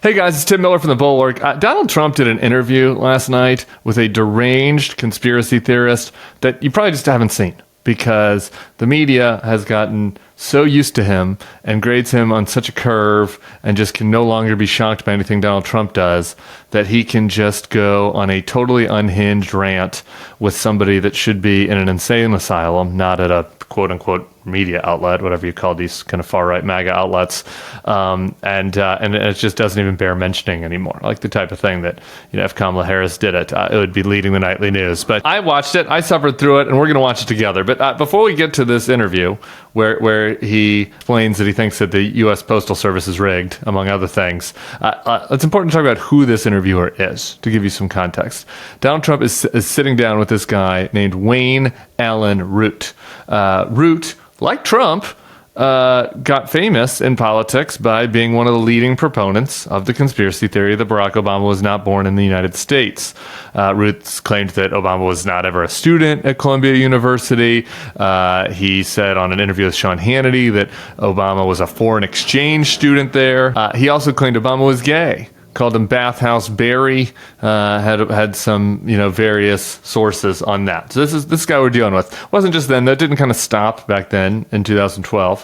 Hey guys, it's Tim Miller from the Bulwark. Donald Trump did an interview last night with a deranged conspiracy theorist that you probably just haven't seen because the media has gotten so used to him and grades him on such a curve and just can no longer be shocked by anything Donald Trump does that he can just go on a totally unhinged rant with somebody that should be in an insane asylum, not at a quote-unquote media outlet, whatever you call these kind of far-right MAGA outlets, and it just doesn't even bear mentioning anymore. Like the type of thing that, if Kamala Harris did it, it would be leading the nightly news. But I watched it, I suffered through it, and we're going to watch it together. But before we get to this interview, where he explains that he thinks that the U.S. Postal Service is rigged, among other things, it's important to talk about who this interviewer is, to give you some context. Donald Trump is sitting down with this guy named Wayne Allyn Root. Root, like Trump, got famous in politics by being one of the leading proponents of the conspiracy theory that Barack Obama was not born in the United States. Root claimed that Obama was not ever a student at Columbia University. He said on an interview with Sean Hannity that Obama was a foreign exchange student there. He also claimed Obama was gay. Called him Bathhouse Barry, had some, various sources on that. So this guy we're dealing with. Wasn't just then, that didn't kind of stop back then in 2012,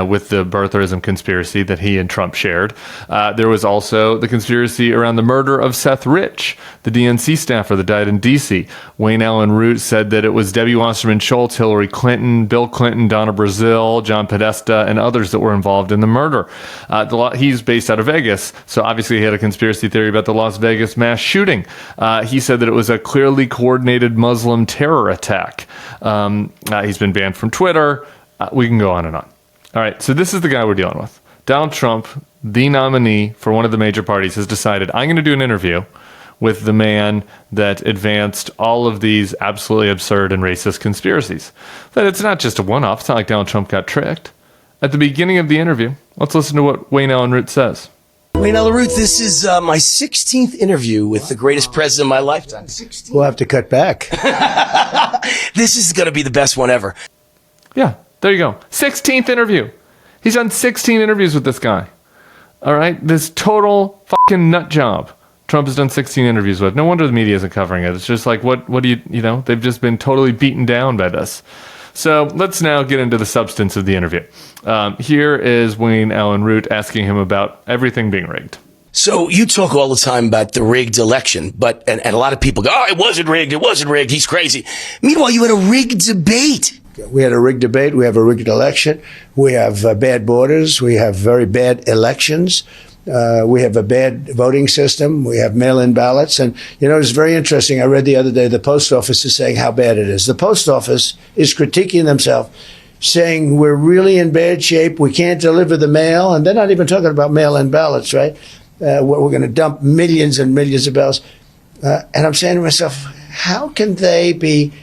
with the birtherism conspiracy that he and Trump shared. There was also the conspiracy around the murder of Seth Rich, the DNC staffer that died in D.C. Wayne Allyn Root said that it was Debbie Wasserman Schultz, Hillary Clinton, Bill Clinton, Donna Brazile, John Podesta, and others that were involved in the murder. He's based out of Vegas, so obviously he had a conspiracy theory about the Las Vegas mass shooting. He said that it was a clearly coordinated Muslim terror attack. He's been banned from Twitter. We can go on and on. All right, so this is the guy we're dealing with. Donald Trump, the nominee for one of the major parties, has decided, I'm going to do an interview with the man that advanced all of these absolutely absurd and racist conspiracies. That it's not just a one-off. It's not like Donald Trump got tricked. At the beginning of the interview, let's listen to what Wayne Allyn Root says. Wayne Allyn Root, this is my 16th interview with the greatest president of my lifetime. 16? We'll have to cut back. This is going to be the best one ever. Yeah, there you go. 16th interview. He's done 16 interviews with this guy. All right? This total fucking nut job Trump has done 16 interviews with. No wonder the media isn't covering it. It's just like, what do you, they've just been totally beaten down by this. So let's now get into the substance of the interview. Here is Wayne Allyn Root asking him about everything being rigged. So you talk all the time about the rigged election, and a lot of people go, oh, it wasn't rigged, he's crazy. Meanwhile, you had a rigged debate. We had a rigged debate, we have a rigged election, we have bad borders, we have very bad elections. We have a bad voting system. We have mail-in ballots. And, it's very interesting. I read the other day the post office is saying how bad it is. The post office is critiquing themselves, saying we're really in bad shape. We can't deliver the mail. And they're not even talking about mail-in ballots, right? We're going to dump millions and millions of ballots. And I'm saying to myself, how can they be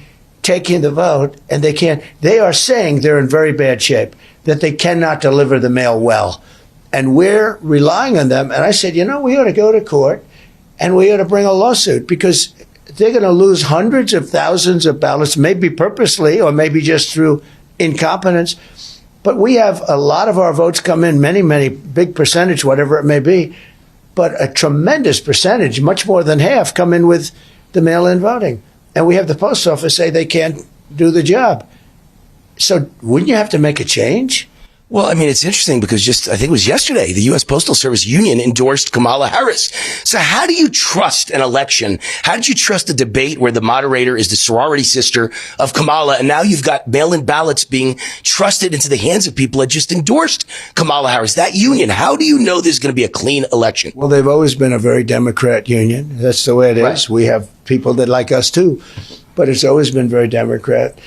taking the vote and they can't? They are saying they're in very bad shape, that they cannot deliver the mail well. And we're relying on them. And I said, we ought to go to court and we ought to bring a lawsuit because they're going to lose hundreds of thousands of ballots, maybe purposely or maybe just through incompetence. But we have a lot of our votes come in, many, many, big percentage, whatever it may be. But a tremendous percentage, much more than half, come in with the mail-in voting. And we have the post office say they can't do the job. So wouldn't you have to make a change? Well, I mean, it's interesting because I think it was yesterday, the U.S. Postal Service Union endorsed Kamala Harris. So how do you trust an election? How did you trust a debate where the moderator is the sorority sister of Kamala, and now you've got mail-in ballots being trusted into the hands of people that just endorsed Kamala Harris? That union, how do you know there's going to be a clean election? Well, they've always been a very Democrat union. That's the way it is. Right. We have people that like us, too. But it's always been very Democrat.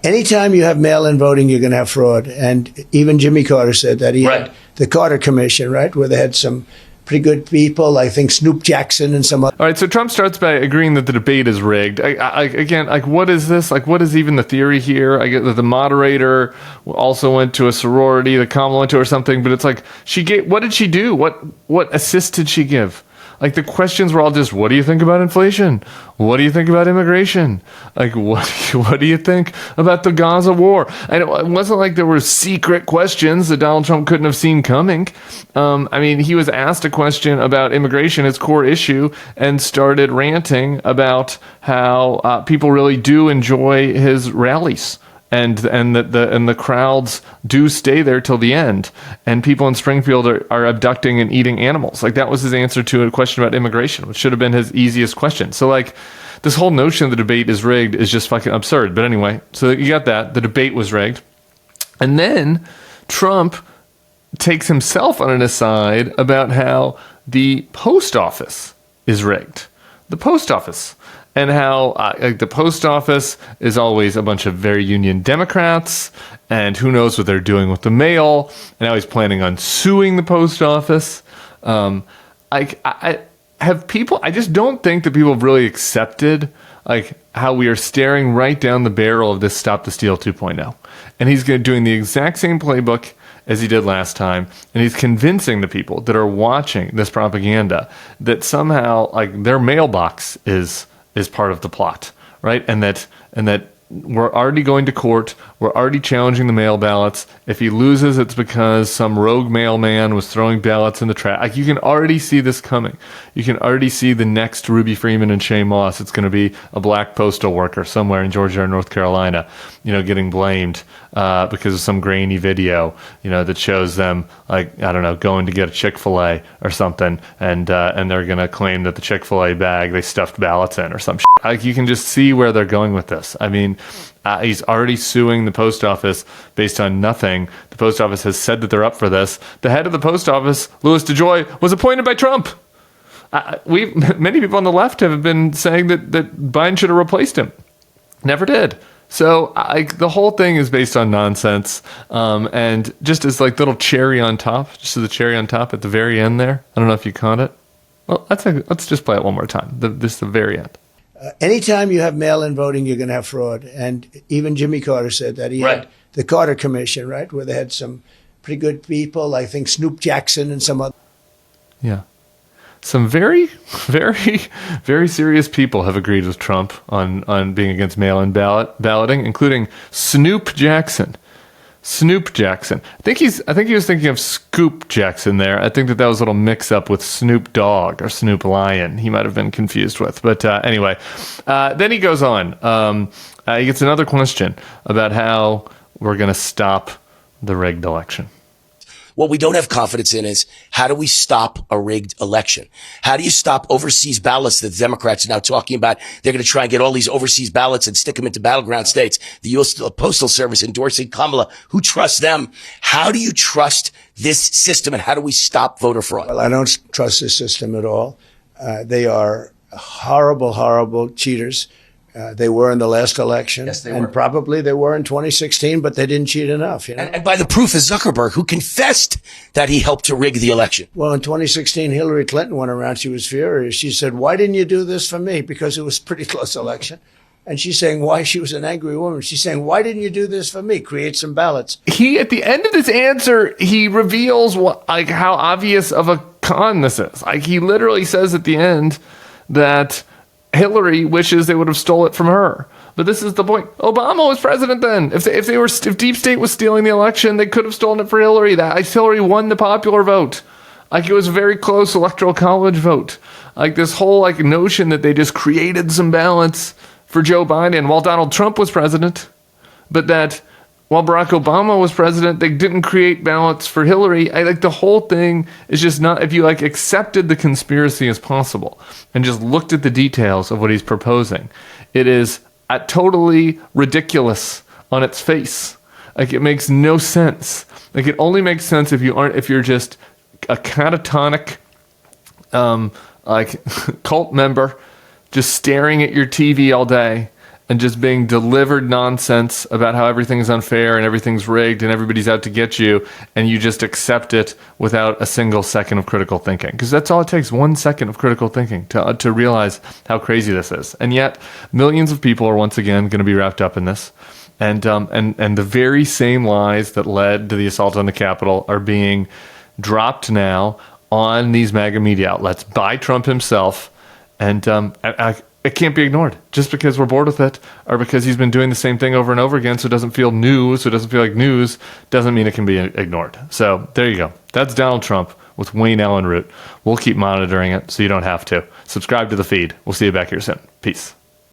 Anytime you have mail-in voting, you're going to have fraud. And even Jimmy Carter said that. He had the Carter Commission, right, where they had some pretty good people, I think Snoop Jackson and some other. All right, so Trump starts by agreeing that the debate is rigged. Again, what is this? What is even the theory here? I get that the moderator also went to a sorority that Kamala went to or something, but it's like, what did she do? What assist did she give? Like the questions were all just, what do you think about inflation? What do you think about immigration? Like, what do you think about the Gaza war? And it wasn't like there were secret questions that Donald Trump couldn't have seen coming. I mean, he was asked a question about immigration, his core issue, and started ranting about how people really do enjoy his rallies. And the crowds do stay there till the end, and people in Springfield are abducting and eating animals. Like that was his answer to a question about immigration, which should have been his easiest question. So like this whole notion the debate is rigged is just fucking absurd. But anyway, so you got that. The debate was rigged, and then Trump takes himself on an aside about how the post office is rigged. The post office. And how the post office is always a bunch of very union Democrats, and who knows what they're doing with the mail. And now he's planning on suing the post office. I just don't think that people have really accepted like how we are staring right down the barrel of this Stop the Steal 2.0. And he's doing the exact same playbook as he did last time, and he's convincing the people that are watching this propaganda that somehow like their mailbox is part of the plot, right? And that we're already going to court. We're already challenging the mail ballots. If he loses, it's because some rogue mailman was throwing ballots in the trash. Like you can already see this coming. You can already see the next Ruby Freeman and Shane Moss. It's going to be a black postal worker somewhere in Georgia or North Carolina, getting blamed because of some grainy video, that shows them like, I don't know, going to get a Chick-fil-A or something, and they're going to claim that the Chick-fil-A bag they stuffed ballots in or some shit. Like you can just see where they're going with this. I mean, he's already suing the post office based on nothing. The post office has said that they're up for this. The head of the post office, Louis DeJoy, was appointed by Trump. Many people on the left have been saying that Biden should have replaced him. Never did. So the whole thing is based on nonsense. And just as like little cherry on top, just as a cherry on top at the very end there. I don't know if you caught it. Well, let's just play it one more time. This is the very end. Anytime you have mail-in voting, you're going to have fraud. And even Jimmy Carter said that. He had the Carter Commission, right, where they had some pretty good people, I think Snoop Jackson and some other. Yeah. Some very, very, very serious people have agreed with Trump on being against mail-in balloting, including Snoop Jackson. Snoop Jackson. I think he was thinking of Scoop Jackson there. I think that was a little mix-up with Snoop Dogg or Snoop Lion. He might have been confused with. But anyway, then he goes on. He gets another question about how we're going to stop the rigged election. What we don't have confidence in is how do we stop a rigged election? How do you stop overseas ballots that the Democrats are now talking about? They're going to try and get all these overseas ballots and stick them into battleground states. The U.S. Postal Service endorsing Kamala. Who trusts them? How do you trust this system, and how do we stop voter fraud? Well, I don't trust this system at all. They are horrible, horrible cheaters. They were in the last election. Yes, they and were. Probably they were in 2016, but they didn't cheat enough. And by the proof is Zuckerberg, who confessed that he helped to rig the election. Well, in 2016, Hillary Clinton went around. She was furious. She said, "Why didn't you do this for me?" Because it was a pretty close election. And she's saying why she was an angry woman. She's saying, "Why didn't you do this for me? Create some ballots." He, at the end of this answer, he reveals how obvious of a con this is. Like he literally says at the end that Hillary wishes they would have stole it from her. But this is the point. Obama was president then. If Deep State was stealing the election, they could have stolen it for Hillary. Hillary won the popular vote. Like it was a very close electoral college vote. Like this whole notion that they just created some ballots for Joe Biden while Donald Trump was president, but that while Barack Obama was president, they didn't create ballots for Hillary. The whole thing is just not, if you accepted the conspiracy as possible and just looked at the details of what he's proposing, it is totally ridiculous on its face. It makes no sense. It only makes sense if you're just a catatonic, cult member, just staring at your TV all day and just being delivered nonsense about how everything's unfair and everything's rigged and everybody's out to get you, and you just accept it without a single second of critical thinking. Because that's all it takes, 1 second of critical thinking to realize how crazy this is. And yet, millions of people are once again going to be wrapped up in this. And the very same lies that led to the assault on the Capitol are being dropped now on these MAGA media outlets by Trump himself. And it can't be ignored just because we're bored with it or because he's been doing the same thing over and over again. So it doesn't feel new. So it doesn't feel like news. Doesn't mean it can be ignored. So there you go. That's Donald Trump with Wayne Allyn Root. We'll keep monitoring it so you don't have to. Subscribe to the feed. We'll see you back here soon. Peace.